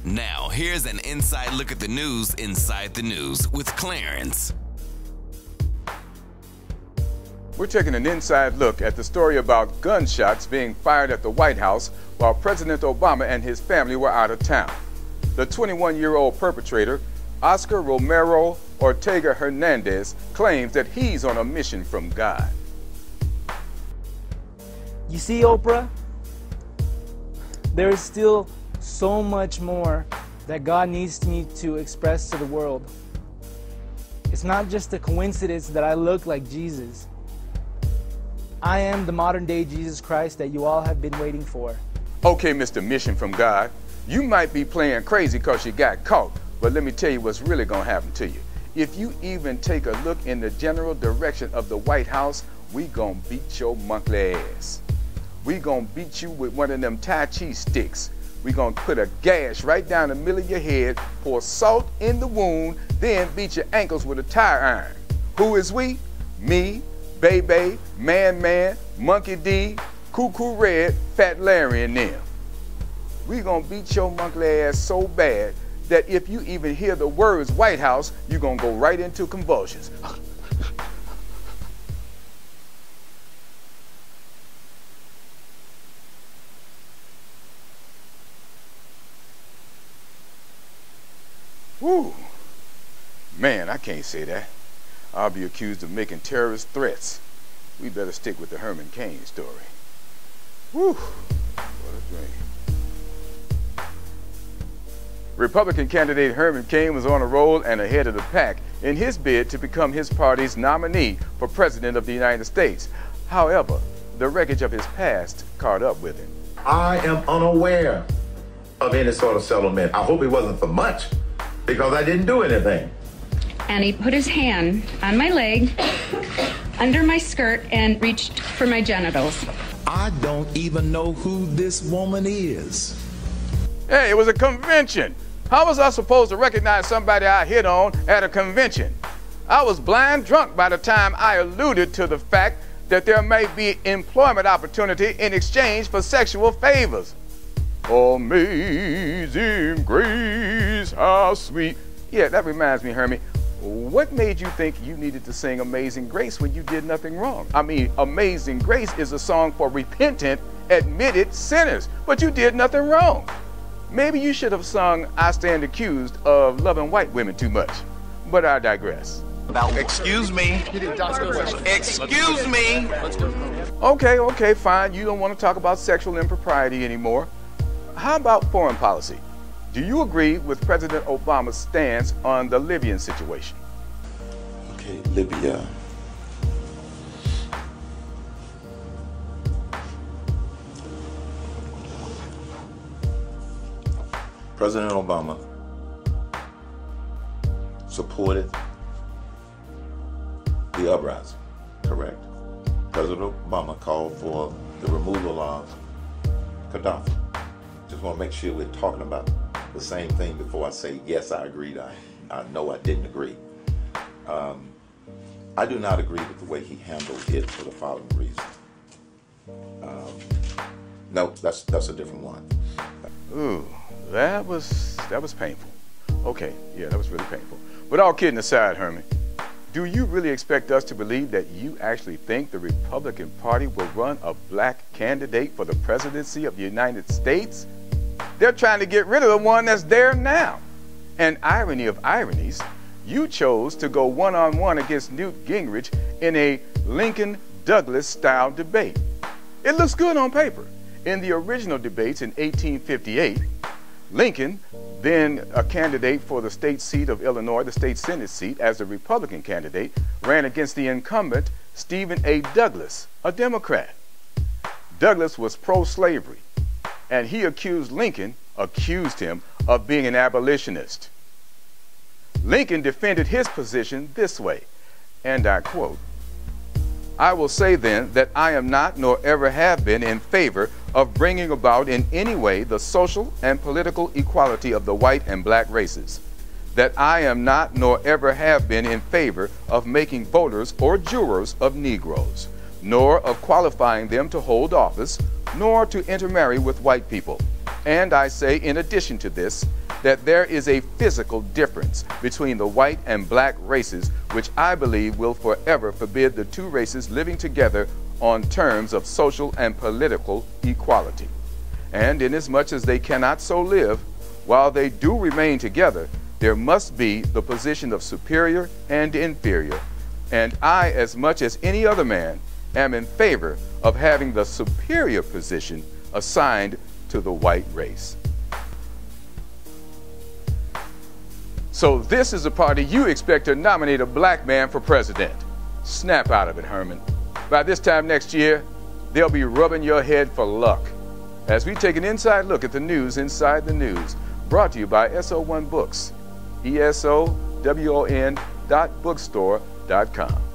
Now, here's an inside look at the news inside the news with Clarence. We're taking an inside look at the story about gunshots being fired at the White House while President Obama and his family were out of town. The 21-year-old perpetrator, Oscar Romero Ortega Hernandez, claims that he's on a mission from God. You see, Oprah, there is still so much more that God needs me to express to the world. It's not just a coincidence that I look like Jesus. I am the modern-day Jesus Christ that you all have been waiting for. Okay, Mr. Mission from God, you might be playing crazy because you got caught, but let me tell you what's really going to happen to you. If you even take a look in the general direction of the White House, we going to beat your monkey ass. We going to beat you with one of them Tai Chi sticks. We going to put a gash right down the middle of your head, pour salt in the wound, then beat your ankles with a tire iron. Who is we? Me, Bebe, Man, Monkey D, Cuckoo Red, Fat Larry, and them. We gonna beat your monkey ass so bad that if you even hear the words White House, you're gonna go right into convulsions. Whew. Man, I can't say that. I'll be accused of making terrorist threats. We better stick with the Herman Cain story. Whew, what a dream. Republican candidate Herman Cain was on a roll and ahead of the pack in his bid to become his party's nominee for President of the United States. However, the wreckage of his past caught up with him. I am unaware of any sort of settlement. I hope it wasn't for much, because I didn't do anything. And he put his hand on my leg, under my skirt, and reached for my genitals. I don't even know who this woman is. Hey, it was a convention. How was I supposed to recognize somebody I hit on at a convention? I was blind drunk by the time I alluded to the fact that there may be employment opportunity in exchange for sexual favors. Amazing grace, how sweet. Yeah, that reminds me, Hermie. What made you think you needed to sing Amazing Grace when you did nothing wrong? I mean, Amazing Grace is a song for repentant, admitted sinners, but you did nothing wrong. Maybe you should have sung I Stand Accused of Loving White Women Too Much, but I digress. Excuse me. Excuse me. Okay, fine. You don't want to talk about sexual impropriety anymore. How about foreign policy? Do you agree with President Obama's stance on the Libyan situation? Okay, Libya. President Obama supported the uprising, correct? President Obama called for the removal of Gaddafi. Just want to make sure we're talking about the same thing before I say, yes, I agreed, I know I didn't agree. I do not agree with the way he handled it for the following reason. No, that's a different one. Ooh, that was painful. Okay, yeah, that was really painful. But all kidding aside, Herman, do you really expect us to believe that you actually think the Republican Party will run a black candidate for the presidency of the United States? They're trying to get rid of the one that's there now. And irony of ironies, you chose to go one-on-one against Newt Gingrich in a Lincoln-Douglas-style debate. It looks good on paper. In the original debates in 1858, Lincoln, then a candidate for the state seat of Illinois, the state Senate seat, as the Republican candidate, ran against the incumbent Stephen A. Douglas, a Democrat. Douglas was pro-slavery, and he accused him of being an abolitionist. Lincoln defended his position this way, and I quote, "I will say then that I am not nor ever have been in favor of bringing about in any way the social and political equality of the white and black races, that I am not nor ever have been in favor of making voters or jurors of Negroes, nor of qualifying them to hold office, nor to intermarry with white people. And I say, in addition to this, that there is a physical difference between the white and black races, which I believe will forever forbid the two races living together on terms of social and political equality. And inasmuch as they cannot so live, while they do remain together, there must be the position of superior and inferior. And I, as much as any other man, am in favor of having the superior position assigned to the white race. So this is the party you expect to nominate a black man for president. Snap out of it, Herman. By this time next year, they'll be rubbing your head for luck. As we take an inside look at the news inside the news, brought to you by SO1 Books, ESOWON.bookstore.com.